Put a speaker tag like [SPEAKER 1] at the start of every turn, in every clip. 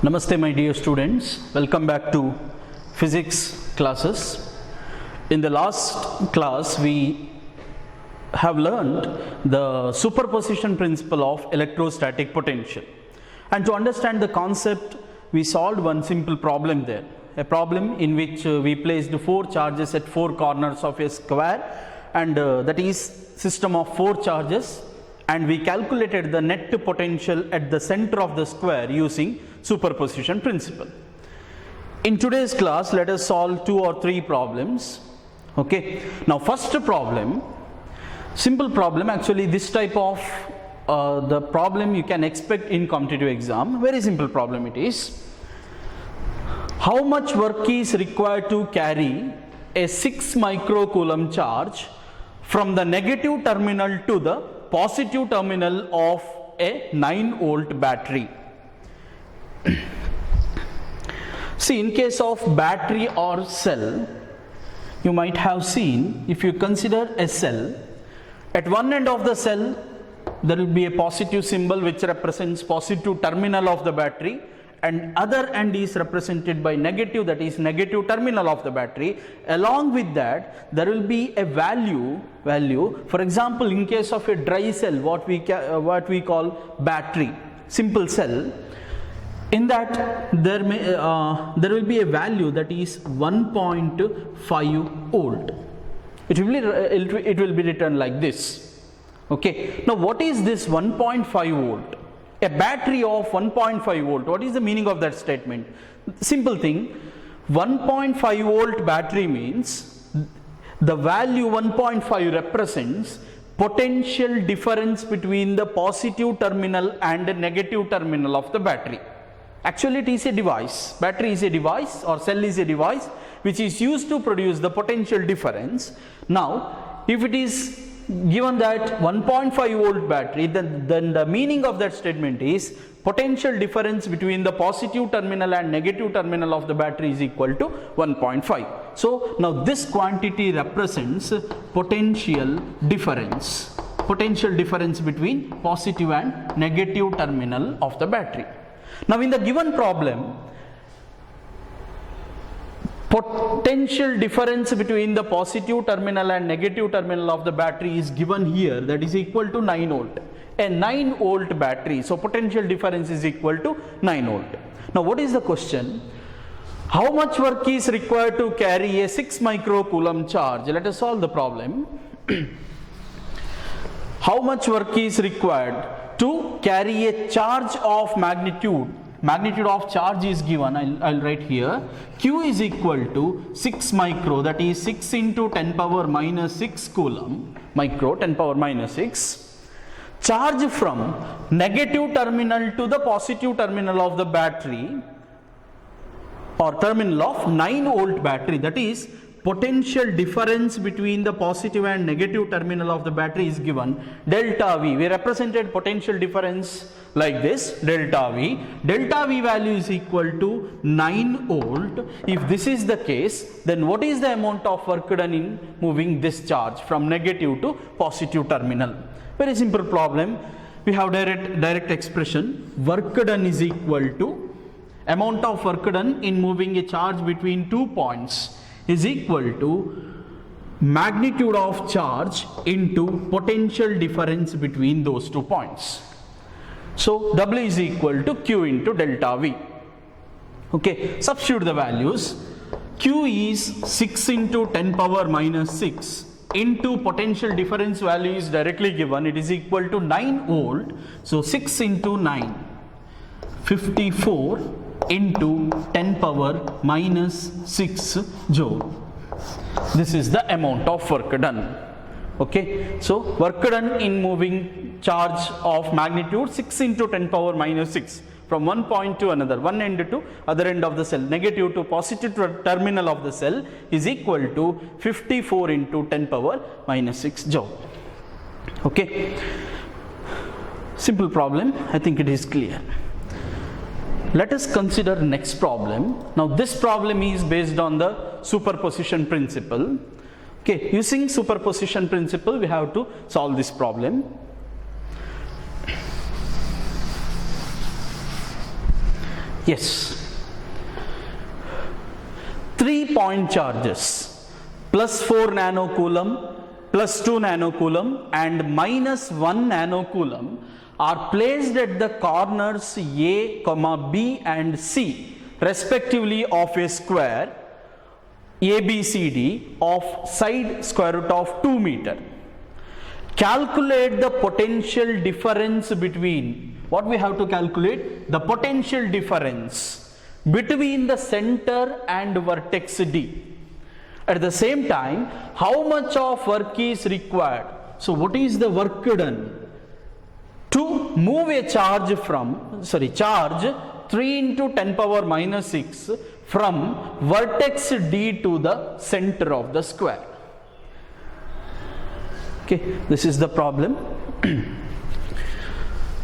[SPEAKER 1] Namaste my dear students, welcome back to physics classes. In the last class we have learned the superposition principle of electrostatic potential, and to understand the concept we solved one simple problem there, a problem in which we placed 4 charges at 4 corners of a square, and that is system of 4 charges, and we calculated the net potential at the center of the square using superposition principle. In today's class, let us solve 2 or 3 problems. Okay. Now, first problem, simple problem. Actually, this type of the problem you can expect in competitive exam. Very simple problem it is. How much work is required to carry a 6 microcoulomb charge from the negative terminal to the positive terminal of a 9-volt battery? See, in case of battery or cell, you might have seen, if you consider a cell, at one end of the cell there will be a positive symbol which represents positive terminal of the battery, and other end is represented by negative, that is negative terminal of the battery. Along with that, there will be a value. For example, in case of a dry cell, what we call battery, simple cell, in that there will be a value that is 1.5 volt. It will be written like this. Okay. Now, what is this 1.5 volt? A battery of 1.5 volt. What is the meaning of that statement? Simple thing. 1.5 volt battery means the value 1.5 represents potential difference between the positive terminal and the negative terminal of the battery. Actually, it is a device. Battery is a device, or cell is a device which is used to produce the potential difference. Now, if it is given that 1.5 volt battery, then the meaning of that statement is potential difference between the positive terminal and negative terminal of the battery is equal to 1.5. So, now this quantity represents potential difference between positive and negative terminal of the battery. Now, in the given problem, potential difference between the positive terminal and negative terminal of the battery is given here, that is equal to 9 volt. A 9 volt battery, so potential difference is equal to 9 volt. Now, what is the question? How much work is required to carry a 6 microcoulomb charge? Let us solve the problem. How much work is required to carry a charge of magnitude? Magnitude of charge is given, I'll write here. Q is equal to 6 micro, that is 6 into 10 power minus 6 coulomb, micro 10 power minus 6. Charge from negative terminal to the positive terminal of the battery, or terminal of 9 volt battery, that is potential difference between the positive and negative terminal of the battery is given, delta V. We represented potential difference like this, delta V. Delta V value is equal to 9 volt. If this is the case, then what is the amount of work done in moving this charge from negative to positive terminal? Very simple problem. We have direct expression. Work done is equal to amount of work done in moving a charge between 2 points is equal to magnitude of charge into potential difference between those 2 points. So, W is equal to Q into delta V. Okay, substitute the values. Q is 6 into 10 power minus 6 into potential difference value is directly given. It is equal to 9 volt. So, 6 into 9, 54 into 10 power minus 6 joule. This is the amount of work done. Okay, so work done in moving charge of magnitude 6 into 10 power minus 6 from one point to another, one end to other end of the cell, negative to positive terminal of the cell, is equal to 54 into 10 power minus 6 joule. Okay, simple problem. I think it is clear. Let us consider next problem. Now, this problem is based on the superposition principle. Okay, using superposition principle, we have to solve this problem. Yes. 3 point charges plus 4 nanocoulomb, plus 2 nanocoulomb and minus 1 nanocoulomb are placed at the corners A, B and C respectively of a square ABCD of side square root of 2 meter. Calculate the potential difference between, what we have to calculate? The potential difference between the center and vertex D. At the same time, how much of work is required? So what is the work done to move a charge charge 3 into 10 power minus 6 from vertex D to the center of the square? Okay, this is the problem.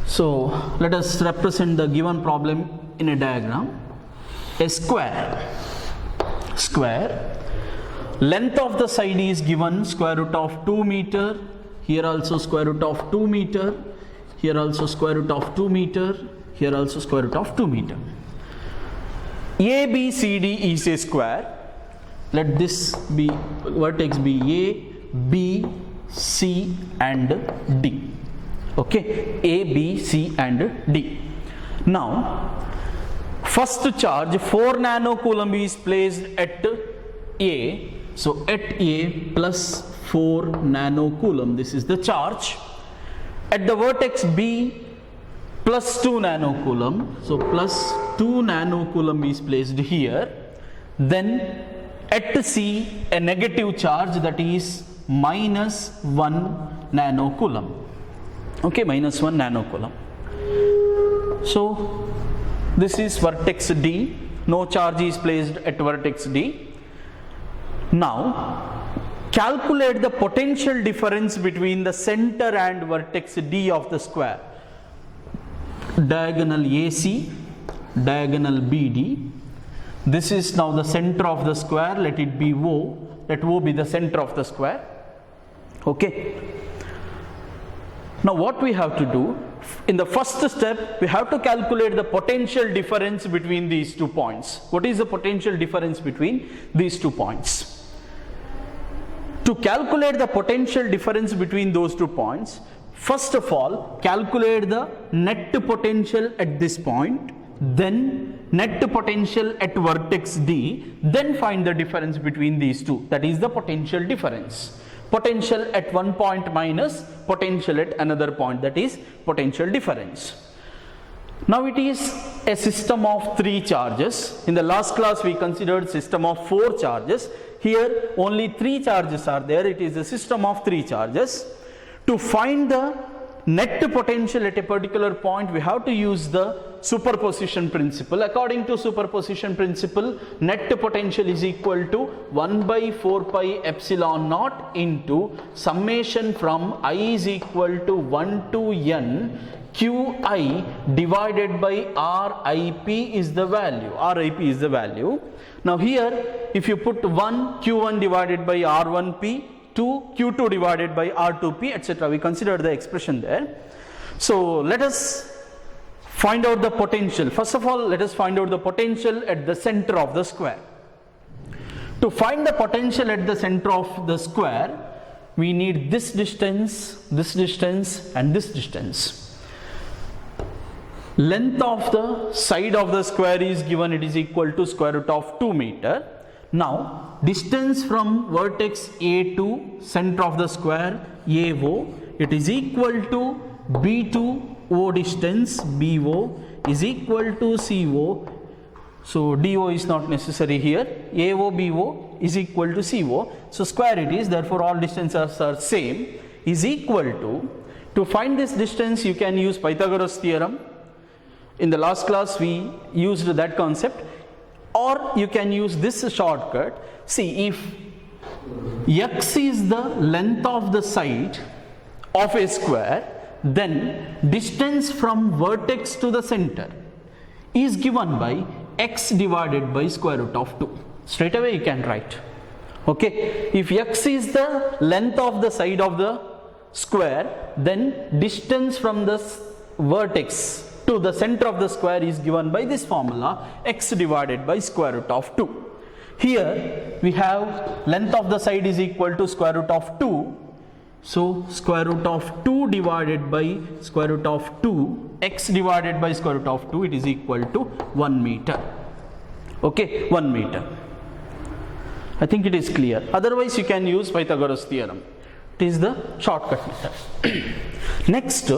[SPEAKER 1] So let us represent the given problem in a diagram. A square, length of the side is given square root of 2 meter, here also square root of 2 meter, here also square root of 2 meter, here also square root of 2 meter. ABCD is a square. Let this be vertex be A, B, C and D. Okay, A, B, C and D. Now, first charge 4 nanocoulomb is placed at A. So at A plus 4 nanocoulomb, this is the charge. At the vertex B plus 2 nanocoulomb, so plus 2 nanocoulomb is placed here. Then at C a negative charge, that is minus 1 nanocoulomb. Okay, minus 1 nanocoulomb. So this is vertex D, no charge is placed at vertex D. Now calculate the potential difference between the center and vertex D of the square. Diagonal AC, diagonal BD. This is now the center of the square, let it be O, let O be the center of the square. Okay. Now what we have to do, in the first step we have to calculate the potential difference between these 2 points. What is the potential difference between these 2 points? To calculate the potential difference between those 2 points, first of all calculate the net potential at this point, then net potential at vertex D, then find the difference between these two, that is the potential difference. Potential at one point minus potential at another point, that is potential difference. Now it is a system of 3 charges. In the last class we considered system of 4 charges. Here only 3 charges are there. It is a system of 3 charges. To find the net potential at a particular point, we have to use the superposition principle. According to superposition principle, net potential is equal to 1 by 4 pi epsilon naught into summation from I is equal to 1 to n Qi divided by RIP is the value. RIP is the value. Now here, if you put 1 Q1 divided by R1P, 2 Q2 divided by R2P, etc. We consider the expression there. So let us find out the potential. First of all, let us find out the potential at the center of the square. To find the potential at the center of the square, we need this distance and this distance. Length of the side of the square is given, it is equal to square root of 2 meter. Now distance from vertex A to center of the square AO, it is equal to B to O distance BO is equal to CO. So DO is not necessary here. AO BO is equal to CO. So square it is, therefore all distances are same, is equal to find this distance you can use Pythagoras theorem. In the last class we used that concept, or you can use this shortcut. See, if x is the length of the side of a square, then distance from vertex to the center is given by x divided by square root of 2. Straight away you can write. Okay, if x is the length of the side of the square, then distance from the vertex to the center of the square is given by this formula, x divided by square root of 2. Here we have length of the side is equal to square root of 2. So square root of 2 divided by square root of 2, x divided by square root of 2, it is equal to 1 meter. Okay, 1 meter. I think it is clear. Otherwise you can use Pythagoras theorem. It is the shortcut method. Next,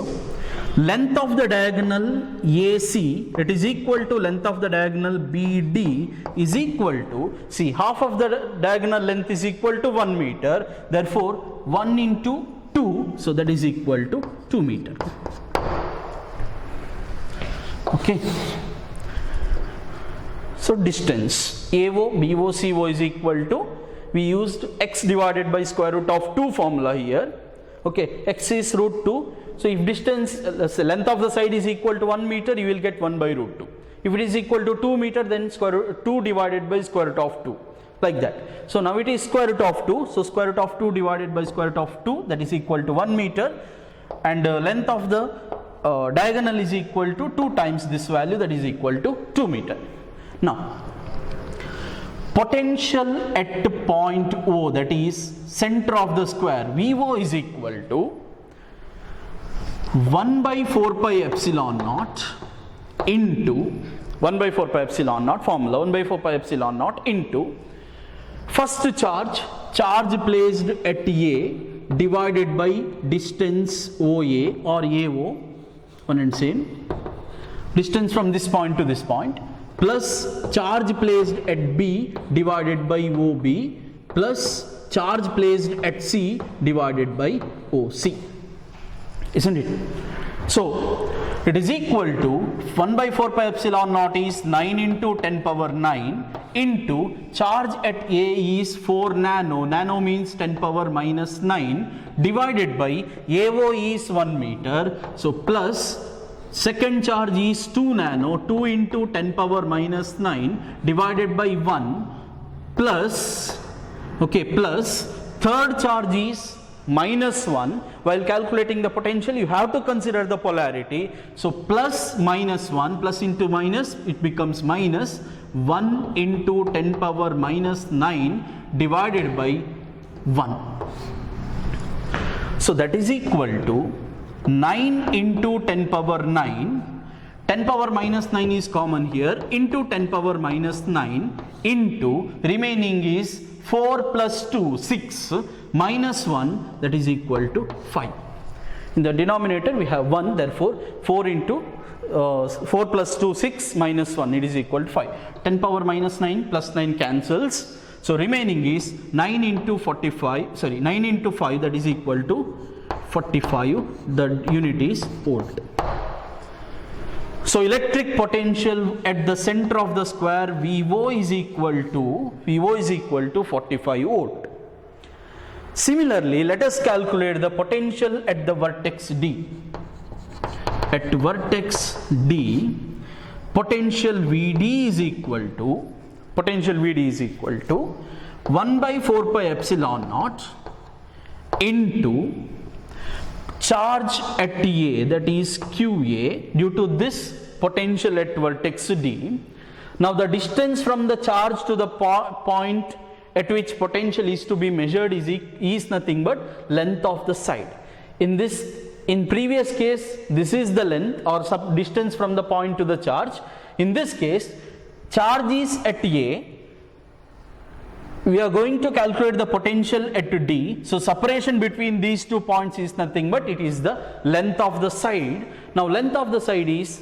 [SPEAKER 1] length of the diagonal AC, it is equal to length of the diagonal BD is equal to, see, half of the diagonal length is equal to 1 meter, therefore 1 into 2, so that is equal to 2 meter. Okay. So distance AO, BO, CO is equal to, we used x divided by square root of 2 formula here. Okay, x is root 2. So if distance, length of the side is equal to 1 meter, you will get 1 by root 2. If it is equal to 2 meter, then square root 2 divided by square root of 2, like that. So now it is square root of 2. So square root of 2 divided by square root of 2, that is equal to 1 meter. And length of the diagonal is equal to 2 times this value, that is equal to 2 meter. Now, potential at point O, that is center of the square, VO is equal to 1 by 4 pi epsilon naught into 1 by 4 pi epsilon naught, formula 1 by 4 pi epsilon naught into first charge placed at A divided by distance OA or AO, one and same, distance from this point to this point, plus charge placed at B divided by OB plus charge placed at C divided by OC, isn't it? So it is equal to 1 by 4 pi epsilon naught is 9 into 10 power 9 into charge at A is 4 nano, nano means 10 power minus 9, divided by AO is 1 meter, so plus second charge is 2 nano, 2 into 10 power minus 9 divided by 1 plus, okay, plus third charge is minus 1. While calculating the potential, you have to consider the polarity. So plus minus 1, plus into minus, it becomes minus 1 into 10 power minus 9 divided by 1. So that is equal to 9 into 10 power 9, 10 power minus 9 is common here, into 10 power minus 9 into remaining is 4 plus 2, 6 minus 1, that is equal to 5. In the denominator we have 1, therefore 4 into 4 plus 2, 6 minus 1, it is equal to 5. 10 power minus 9 plus 9 cancels. So remaining is 9 into 45, sorry, 9 into 5, that is equal to 45, the unit is volt. So electric potential at the center of the square VO is equal to 45 volt. Similarly, let us calculate the potential at the vertex D. At vertex D, potential VD is equal to 1 by 4 pi epsilon naught into charge at A, that is QA, due to this potential at vertex D. Now the distance from the charge to the point at which potential is to be measured is nothing but length of the side. In previous case, this is the length or distance from the point to the charge. In this case, charge is at A. We are going to calculate the potential at D. So separation between these 2 points is nothing but it is the length of the side. Now length of the side is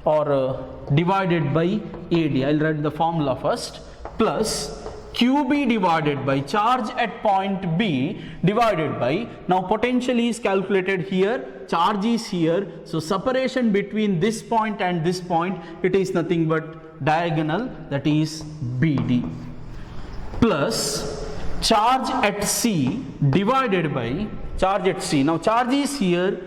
[SPEAKER 1] divided by AD. I'll write the formula first. Plus QB divided by charge at point B divided by, now potential is calculated here, charge is here, so separation between this point and this point, it is nothing but diagonal, that is BD, plus charge at C divided by charge at C. Now charge is here,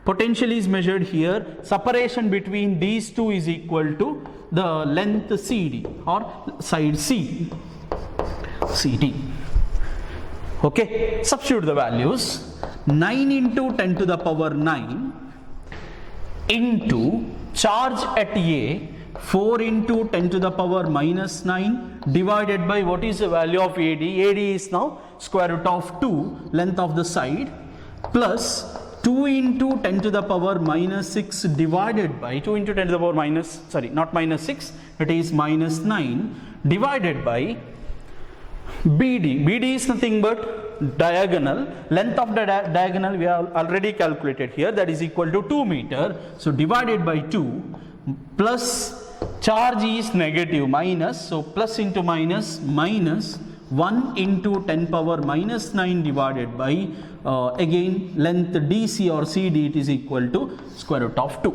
[SPEAKER 1] potential is measured here, separation between these two is equal to the length CD or side C. CD. Okay, substitute the values. 9 into 10 to the power 9 into charge at A 4 into 10 to the power minus 9 divided by what is the value of AD? AD is now square root of 2, length of the side, plus 2 into 10 to the power minus 6 divided by 2 into 10 to the power minus, sorry, not minus 6, it is minus 9 divided by BD. BD is nothing but diagonal. Length of the diagonal we have already calculated here, that is equal to 2 meter. So divided by 2 plus charge is negative minus, so plus into minus, minus 1 into 10 power minus 9 divided by again length DC or CD, it is equal to square root of 2.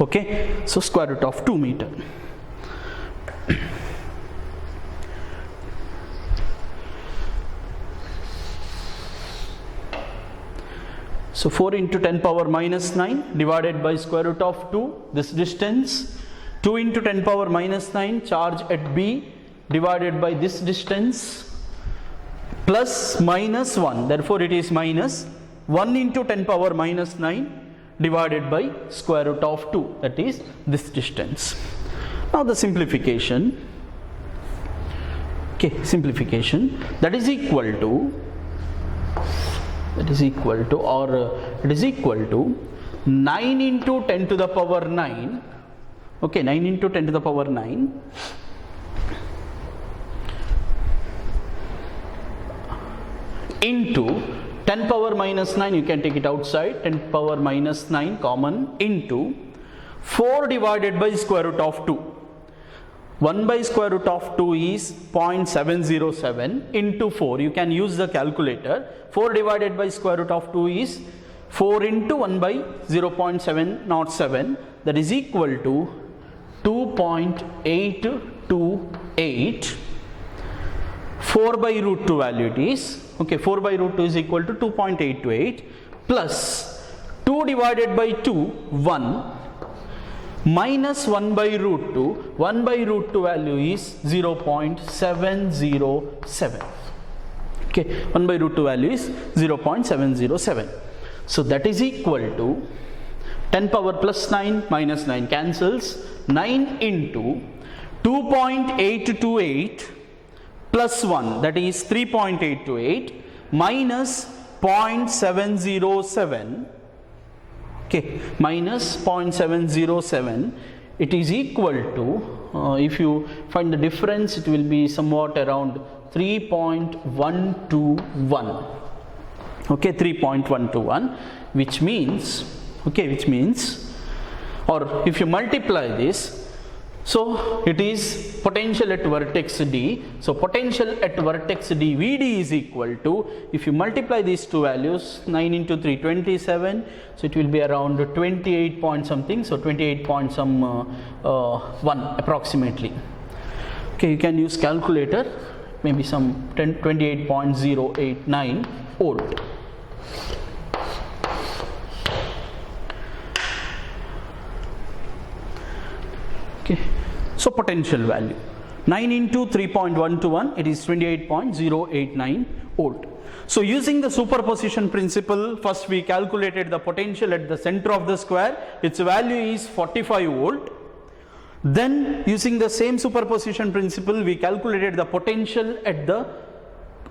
[SPEAKER 1] Okay, so square root of 2 meter. So 4 into 10 power minus 9 divided by square root of 2, this distance, 2 into 10 power minus 9 charge at B divided by this distance, plus minus 1, therefore it is minus 1 into 10 power minus 9 divided by square root of 2, that is this distance. Now the simplification, okay, simplification, that is equal to or it is equal to 9 into 10 to the power 9, okay, 9 into 10 to the power 9 into 10 power minus 9, you can take it outside, 10 power minus 9 common, into 4 divided by square root of 2. 1 by square root of 2 is 0.707 into 4. You can use the calculator. 4 divided by square root of 2 is 4 into 1 by 0.707, that is equal to 2.828. 4 by root 2 value it is. Okay, 4 by root 2 is equal to 2.828 plus 2 divided by 2, 1. Minus 1 by root 2, 1 by root 2 value is 0.707. Okay, 1 by root 2 value is 0.707. So that is equal to 10 power plus 9 minus 9 cancels, 9 into 2.828 plus 1, that is 3.828 minus 0.707. Okay, minus 0.707, it is equal to, if you find the difference, it will be somewhat around 3.121. Okay, 3.121, which means, okay, which means, or if you multiply this, so it is potential at vertex D. So potential at vertex D VD is equal to, if you multiply these two values, 9 into 3, 27, so it will be around 28 point something, so 28 point some 1 approximately. Okay, you can use calculator, maybe some 28.089 volt. Okay, so potential value 9 into 3.121, it is 28.089 volt. So using the superposition principle, first we calculated the potential at the center of the square, its value is 45 volt. Then using the same superposition principle, we calculated the potential at the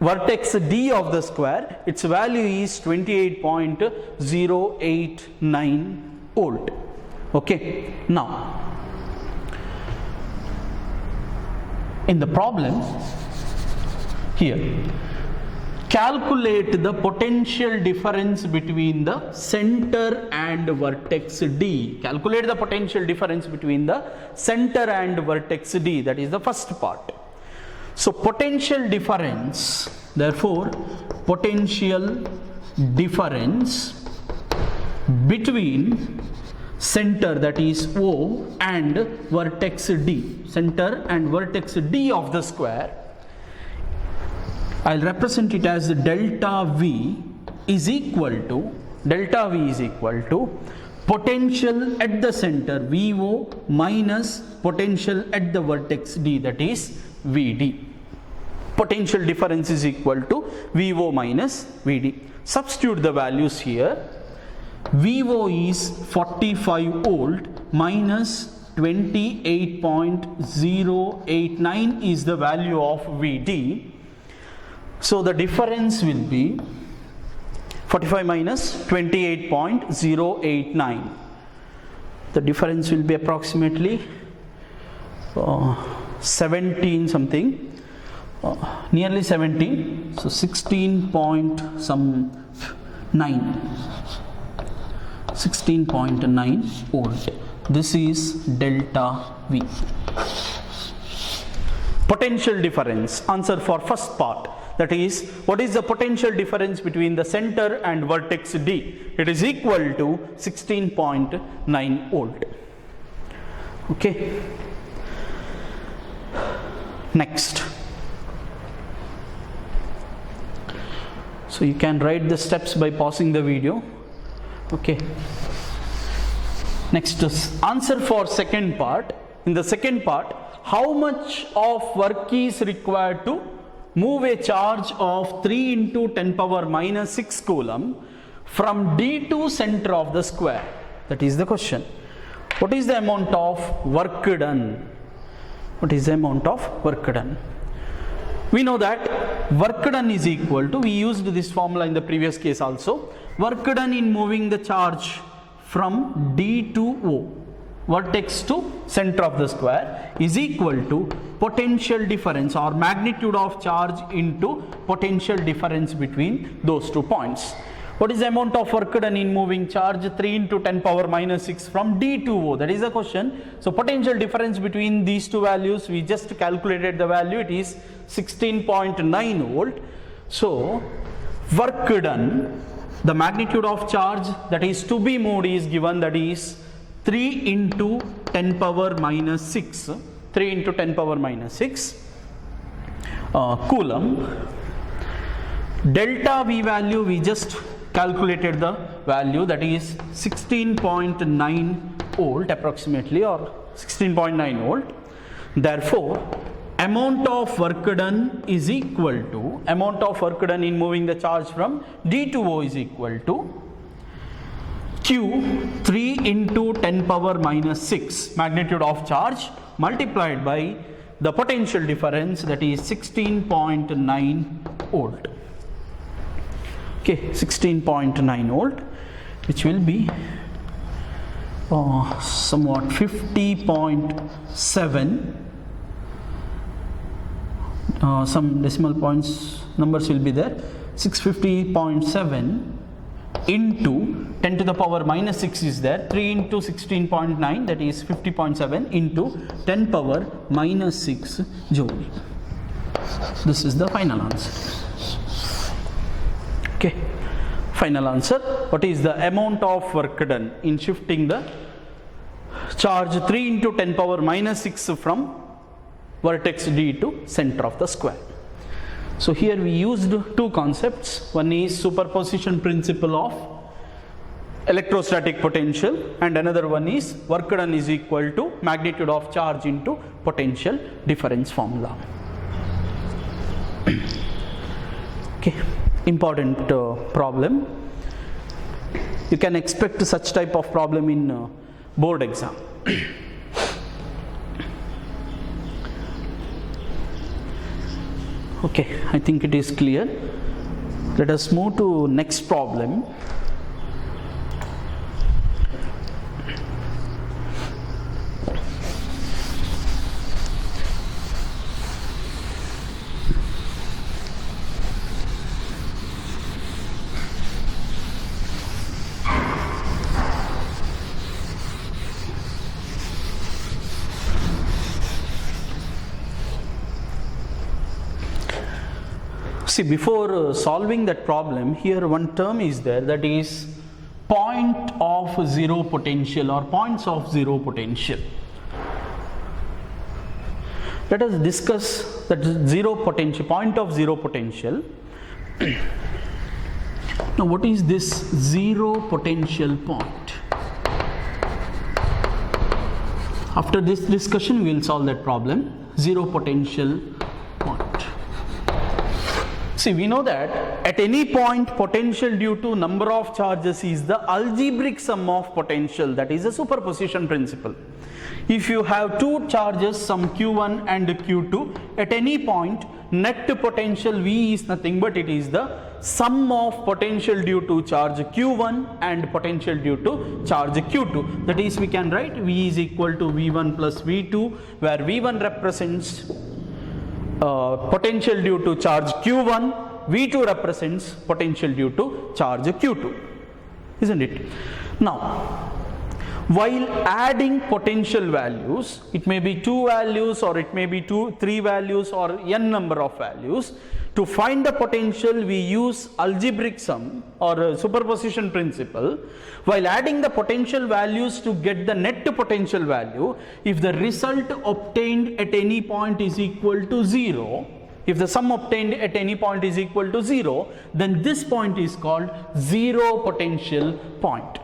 [SPEAKER 1] vertex D of the square, its value is 28.089 volt. Okay, now in the problem here, calculate the potential difference between the center and vertex D. Calculate the potential difference between the center and vertex D, that is the first part. So potential difference, therefore potential difference between center, that is O, and vertex D, center and vertex D of the square, I'll represent it as delta V is equal to potential at the center VO minus potential at the vertex D, that is VD. Potential difference is equal to VO minus VD. Substitute the values here. VO is 45 volt, minus 28.089 is the value of Vd. So the difference will be 45 minus 28.089. The difference will be approximately 17 something, nearly 17, so 16 point some 9, 16.9 volt. This is delta V. Potential difference, answer for first part, that is, what is the potential difference between the center and vertex D? It is equal to 16.9 volt. Okay. Next. So you can write the steps by pausing the video. Okay. Next is answer for second part. In the second part, how much of work is required to move a charge of 3 into 10 power minus 6 coulomb from D to center of the square? That is the question. What is the amount of work done? What is the amount of work done? We know that work done is equal to, we used this formula in the previous case also, work done in moving the charge from D to O, vertex to center of the square, is equal to potential difference or magnitude of charge into potential difference between those 2 points. What is the amount of work done in moving charge 3 into 10 power minus 6 from D to O? That is the question. So potential difference between these two values, we just calculated the value, it is 16.9 volt. So work done, the magnitude of charge that is to be moved is given, that is 3 into 10 power minus 6, 3 into 10 power minus 6 coulomb. Delta V value, we just calculated the value, that is 16.9 volt approximately, or 16.9 volt. Therefore, amount of work done is equal to, amount of work done in moving the charge from D to O is equal to Q 3 into 10 power minus 6 magnitude of charge multiplied by the potential difference, that is 16.9 volt. Okay, 16.9 volt, which will be somewhat 50.7. Some decimal points numbers will be there. 650.7 into 10 to the power minus 6 is there. 3 into 16.9, that is 50.7 into 10 power minus 6 joule. This is the final answer. Okay, final answer. What is the amount of work done in shifting the charge 3 into 10 power minus 6 from vertex D to center of the square? So here we used two concepts. One is superposition principle of electrostatic potential, and another one is work done is equal to magnitude of charge into potential difference formula. Okay, important problem. You can expect such type of problem in board exam. Okay, I think it is clear. Let us move to next problem. See, before solving that problem, here one term is there, that is point of zero potential or points of zero potential. Let us discuss that zero potential, point of zero potential. Now, what is this zero potential point? After this discussion, we will solve that problem. Zero potential point. See, we know that at any point potential due to number of charges is the algebraic sum of potential, that is a superposition principle. If you have two charges, some q1 and q2, at any point net potential V is nothing but it is the sum of potential due to charge q1 and potential due to charge q2. That is, we can write V is equal to V1 plus V2, where V1 represents potential due to charge q1, V2 represents potential due to charge q2, isn't it? Now, while adding potential values, it may be 2 values or it may be 3 values or n number of values. To find the potential, we use algebraic sum or superposition principle. While adding the potential values to get the net potential value, if the result obtained at any point is equal to 0, if the sum obtained at any point is equal to 0, then this point is called zero potential point.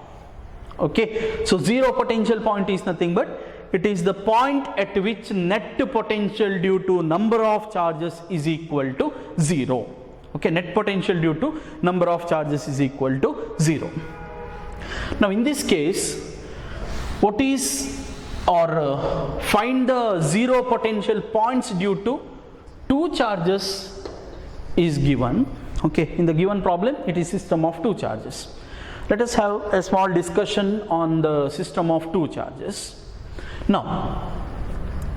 [SPEAKER 1] Okay, so zero potential point is nothing but it is the point at which net potential due to number of charges is equal to 0. Okay, net potential due to number of charges is equal to 0. Now in this case, what is or find the zero potential points due to two charges is given. Okay, in the given problem it is system of two charges. Let us have a small discussion on the system of two charges. Now,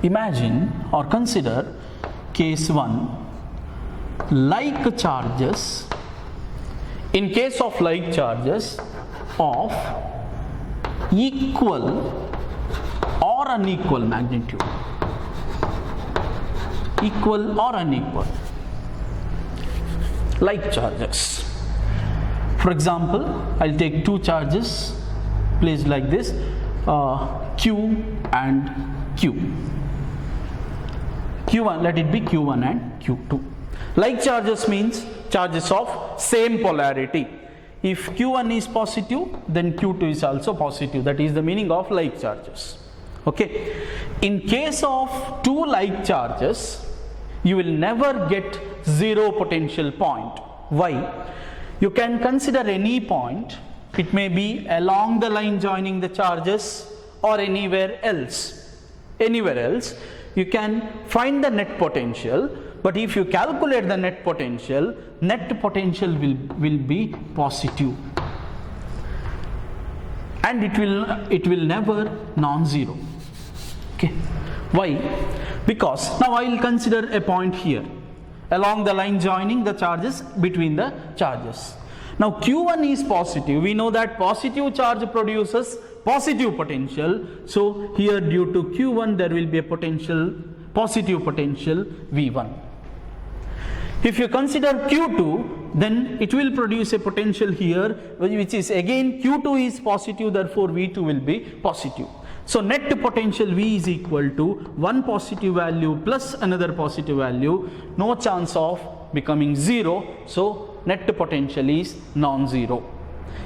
[SPEAKER 1] imagine or consider case 1, like charges, in case of like charges of equal or unequal magnitude, equal or unequal, like charges. For example, I'll take two charges placed like this, Q and Q. Q1, let it be Q1 and Q2. Like charges means charges of same polarity. If Q1 is positive, then Q2 is also positive. That is the meaning of like charges. Okay. In case of two like charges, you will never get zero potential point. Why? You can consider any point. It may be along the line joining the charges or anywhere else. Anywhere else, you can find the net potential, but if you calculate the net potential will be positive. And it will never non-zero. Okay. Why? Because now I will consider a point here, along the line joining the charges between the charges. Now Q1 is positive. We know that positive charge produces positive potential. So here due to Q1 there will be a potential, positive potential V1. If you consider Q2, then it will produce a potential here, which is again Q2 is positive, therefore V2 will be positive. So net potential V is equal to one positive value plus another positive value, no chance of becoming zero, so net potential is non-zero.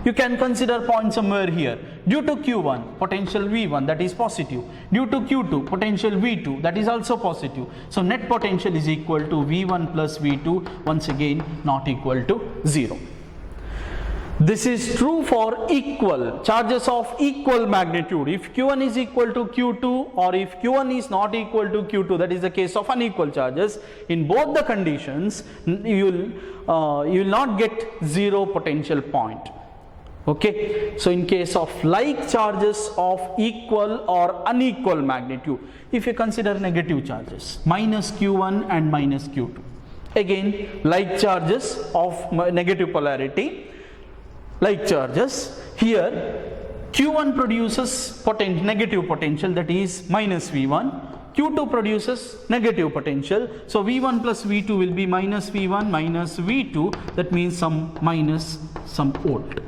[SPEAKER 1] You can consider point somewhere here. Due to Q1, potential V1, that is positive. Due to Q2, potential V2, that is also positive. So net potential is equal to V1 plus V2, once again not equal to 0. This is true for equal charges of equal magnitude. If Q1 is equal to Q2 or if Q1 is not equal to Q2, that is the case of unequal charges. In both the conditions, you will not get zero potential point. Okay, so in case of like charges of equal or unequal magnitude, if you consider negative charges, minus Q1 and minus Q2, again like charges of negative polarity, like charges, here Q1 produces negative potential, that is minus V1, Q2 produces negative potential, so V1 plus V2 will be minus V1 minus V2, that means some minus some volt,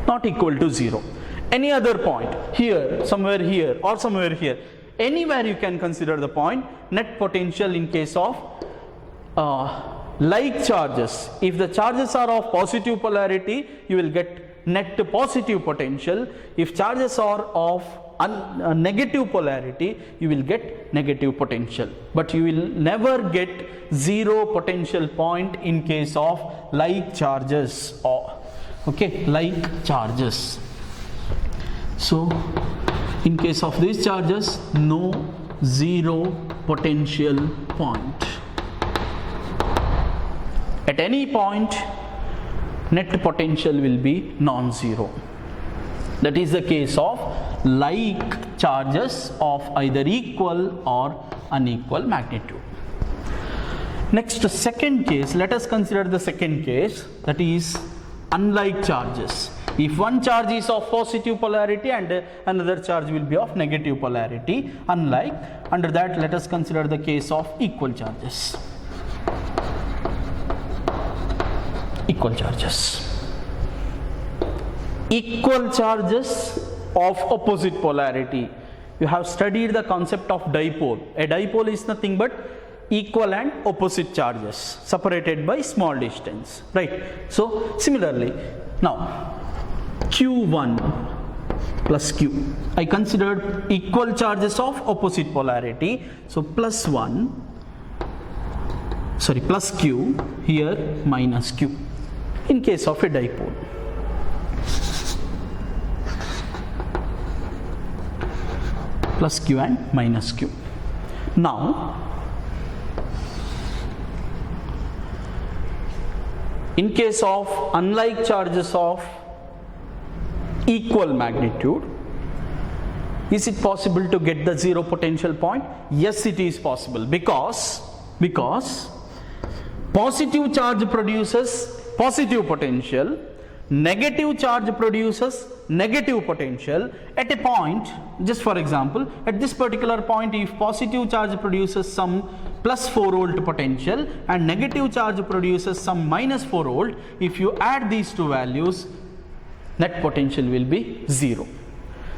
[SPEAKER 1] not equal to 0. Any other point, here, somewhere here or somewhere here, anywhere you can consider the point. Net potential in case of like charges, if the charges are of positive polarity, you will get net positive potential. If charges are of negative polarity, you will get negative potential, but you will never get zero potential point in case of like charges, or okay, like charges. So in case of these charges, no zero potential point. At any point, net potential will be non-zero. That is the case of like charges of either equal or unequal magnitude. Next, second case, let us consider the second case, that is unlike charges. If one charge is of positive polarity and another charge will be of negative polarity, unlike, under that let us consider the case of equal charges. Equal charges. Equal charges of opposite polarity. You have studied the concept of dipole. A dipole is nothing but equal and opposite charges separated by small distance, right? So similarly, now Q1 plus Q, I considered equal charges of opposite polarity, so plus Q, here minus Q in case of a dipole. Plus Q and minus Q. Now in case of unlike charges of equal magnitude, is it possible to get the zero potential point? Yes, it is possible, because positive charge produces positive potential, negative charge produces negative potential at a point. Just for example, at this particular point, if positive charge produces some plus 4 volt potential and negative charge produces some minus 4 volt, if you add these two values, net potential will be zero.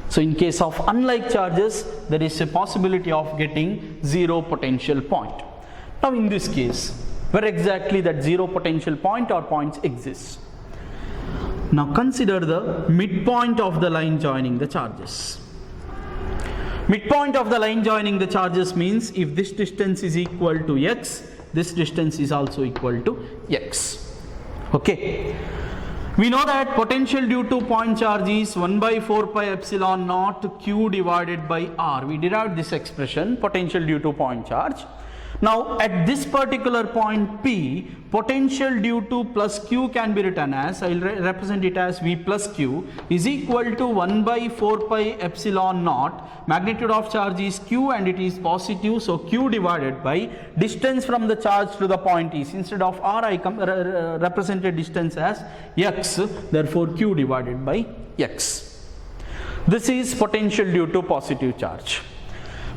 [SPEAKER 1] So in case of unlike charges, there is a possibility of getting zero potential point. Now in this case, where exactly that zero potential point or points exists? Now consider the midpoint of the line joining the charges. Midpoint of the line joining the charges means if this distance is equal to x, this distance is also equal to x. Okay. We know that potential due to point charge is 1 by 4 pi epsilon naught q divided by r. We derived this expression, potential due to point charge. Now at this particular point P, potential due to plus Q can be written as, I will represent it as V plus Q is equal to 1 by 4 pi epsilon naught. Magnitude of charge is Q and it is positive, so Q divided by distance from the charge to the point is, instead of R I represented distance as x, therefore Q divided by x. This is potential due to positive charge.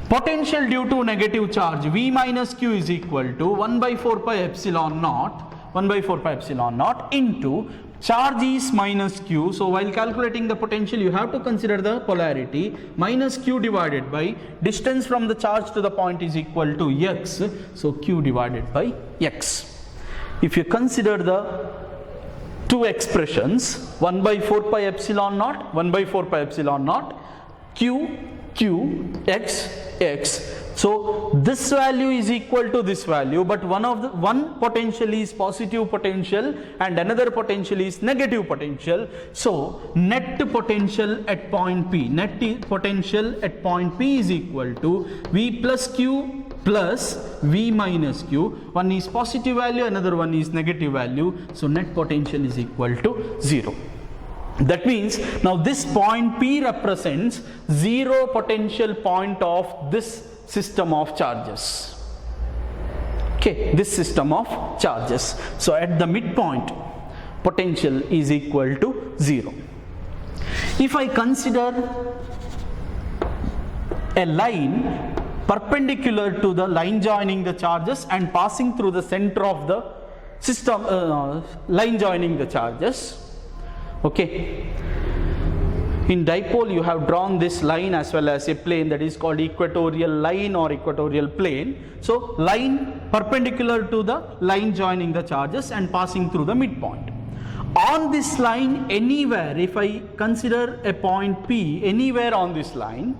[SPEAKER 1] Potential due to negative charge V minus Q is equal to 1 by 4 pi epsilon naught into charge is minus Q. So while calculating the potential, you have to consider the polarity. Minus Q divided by distance from the charge to the point is equal to x. So Q divided by x. If you consider the two expressions, 1 by 4 pi epsilon naught, 1 by 4 pi epsilon naught, Q, x, x. So this value is equal to this value, but one potential is positive potential and another potential is negative potential. So net potential at point P, is equal to V plus Q plus V minus Q. One is positive value, another one is negative value. So net potential is equal to 0. That means now this point P represents zero potential point of this system of charges. Okay, this system of charges. So at the midpoint, potential is equal to 0. If I consider a line perpendicular to the line joining the charges and passing through the center of the system, line joining the charges. Okay, in dipole you have drawn this line as well as a plane that is called equatorial line or equatorial plane. So line perpendicular to the line joining the charges and passing through the midpoint. On this line, anywhere, if I consider a point P, anywhere on this line,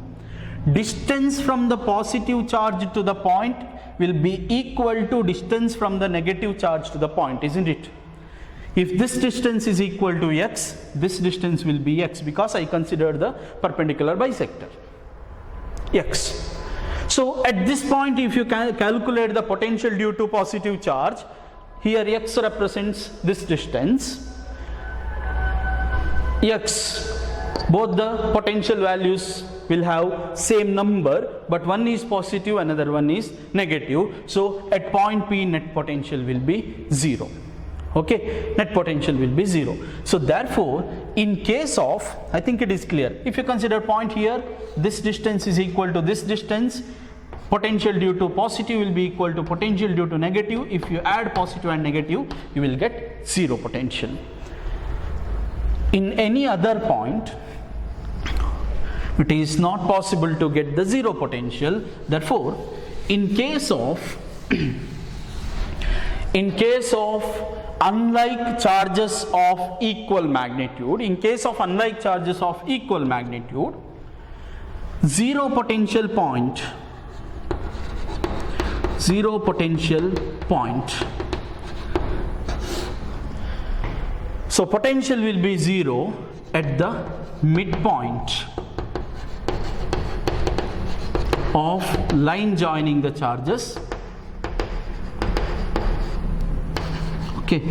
[SPEAKER 1] distance from the positive charge to the point will be equal to distance from the negative charge to the point, isn't it? If this distance is equal to x, this distance will be x, because I consider the perpendicular bisector x. So at this point, if you can calculate the potential due to positive charge, here x represents this distance. X, both the potential values will have same number, but one is positive, another one is negative. So at point P, net potential will be 0. Okay, net potential will be 0. So therefore, in case of, I think it is clear, if you consider point here, this distance is equal to this distance, potential due to positive will be equal to potential due to negative. If you add positive and negative, you will get 0 potential. In any other point, it is not possible to get the 0 potential. Therefore, in case of unlike charges of equal magnitude, zero potential point, so potential will be 0 at the midpoint of line joining the charges. Okay,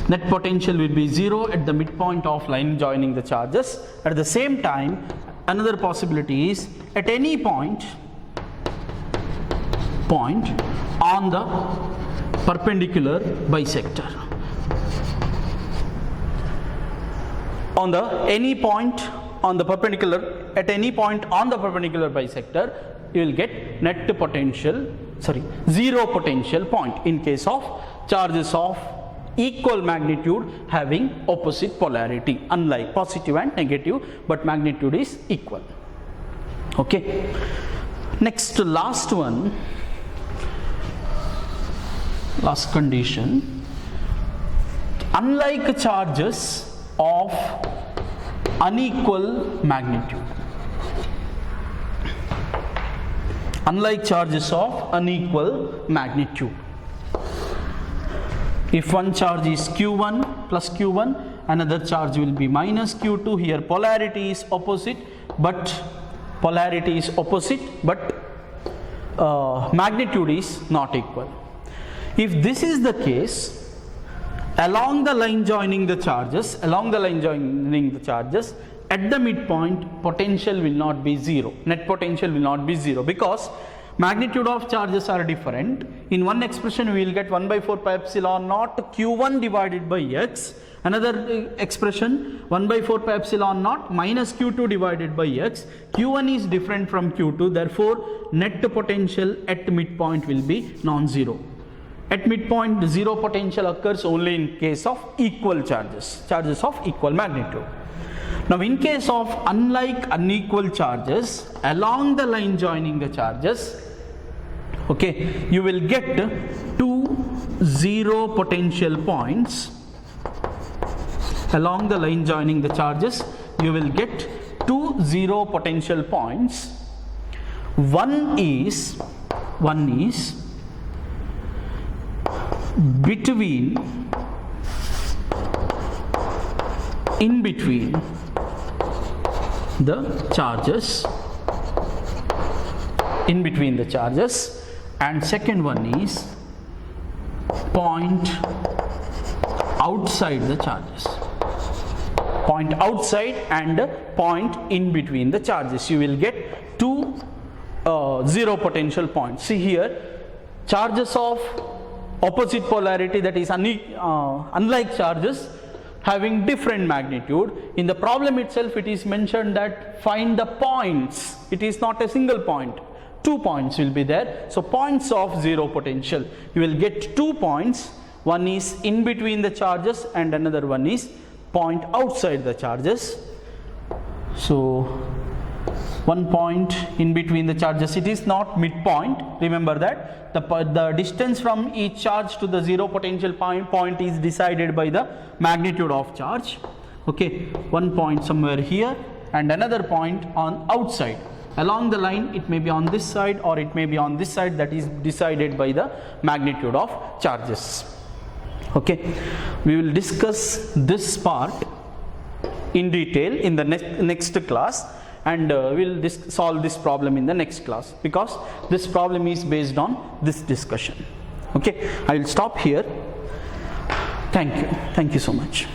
[SPEAKER 1] net potential will be 0 at the midpoint of line joining the charges. At the same time, another possibility is at any point on the perpendicular bisector. At any point on the perpendicular bisector, you will get zero potential point in case of charges of equal magnitude having opposite polarity, unlike positive and negative, but magnitude is equal. Okay, next last condition, unlike charges of unequal magnitude. If one charge is Q1 plus Q1, another charge will be minus Q2. Here polarity is opposite, but magnitude is not equal. If this is the case, along the line joining the charges, at the midpoint, potential will not be 0. Net potential will not be 0, because magnitude of charges are different. In one expression, we will get 1 by 4 pi epsilon naught Q1 divided by x. Another expression, 1 by 4 pi epsilon naught minus Q2 divided by x. Q1 is different from Q2. Therefore, net potential at midpoint will be non-zero. At midpoint, 0 potential occurs only in case of equal charges of equal magnitude. Now, in case of unlike unequal charges, along the line joining the charges, okay, you will get 2 zero potential points. Along the line joining the charges, you will get 2 zero potential points. One is in between the charges, and second one is point outside the charges. Point outside and point in between the charges. You will get 2 zero potential points. See here, charges of opposite polarity, that is unlike charges having different magnitude. In the problem itself, it is mentioned that find the points. It is not a single point. 2 points will be there. So points of zero potential. You will get 2 points. One is in between the charges and another one is point outside the charges. So one point in between the charges. It is not midpoint. Remember that the distance from each charge to the zero potential point is decided by the magnitude of charge. Okay, one point somewhere here and another point on outside. Along the line, it may be on this side or it may be on this side. That is decided by the magnitude of charges. Okay, we will discuss this part in detail in the next class, and we'll solve this problem in the next class, because this problem is based on this discussion. Okay, I will stop here. Thank you so much.